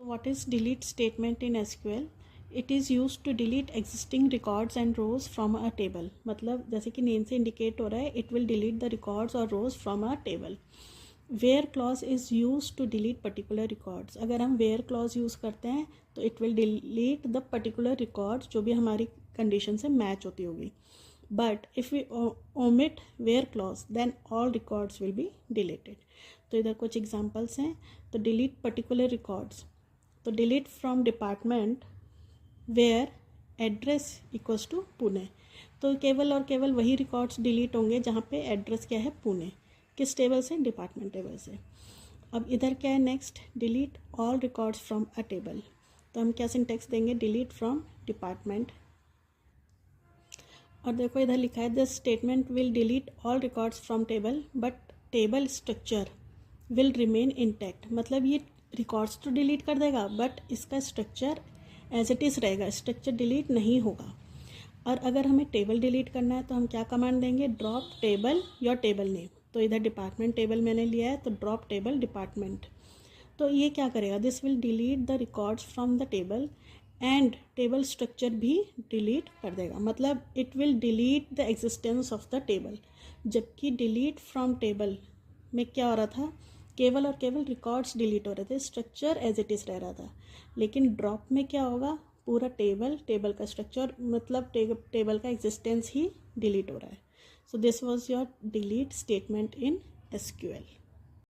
What is delete statement in SQL? It is used to delete existing records and rows from a table. मतलब जैसे कि name से indicate हो रहा है, it will delete the records or rows from a table. Where clause is used to delete particular records. अगर हम where clause use करते हैं तो it will delete the particular records जो भी हमारी कंडीशन से मैच होती होगी. But if we omit where clause then all records will be deleted. तो इधर कुछ एग्जांपल्स हैं. तो delete particular records. तो delete from department where address equals to Pune. तो केवल और केवल वही रिकॉर्ड्स डिलीट होंगे जहाँ पे एड्रेस क्या है, पुणे. किस टेबल से? डिपार्टमेंट टेबल से. अब इधर क्या है next, delete all records from a table. तो हम क्या सिंटेक्स देंगे, डिलीट फ्रॉम डिपार्टमेंट. और देखो इधर लिखा है this statement will delete all records from table but table structure will remain intact. मतलब ये रिकॉर्ड्स तो डिलीट कर देगा बट इसका स्ट्रक्चर एज इट इज़ रहेगा, स्ट्रक्चर डिलीट नहीं होगा. और अगर हमें टेबल डिलीट करना है तो हम क्या कमांड देंगे, drop table your table name. तो इधर डिपार्टमेंट टेबल मैंने लिया है तो ड्रॉप टेबल डिपार्टमेंट. तो ये क्या करेगा, this will delete the records from the table and table structure भी डिलीट कर देगा. मतलब it will delete the existence of the table. जबकि डिलीट फ्रॉम टेबल में क्या हो रहा था, केवल और केवल रिकॉर्ड्स डिलीट हो रहे थे, स्ट्रक्चर एज इट इज़ रह रहा था. लेकिन ड्रॉप में क्या होगा, पूरा टेबल का स्ट्रक्चर मतलब टेबल का एग्जिस्टेंस ही डिलीट हो रहा है. So this was your delete statement in SQL.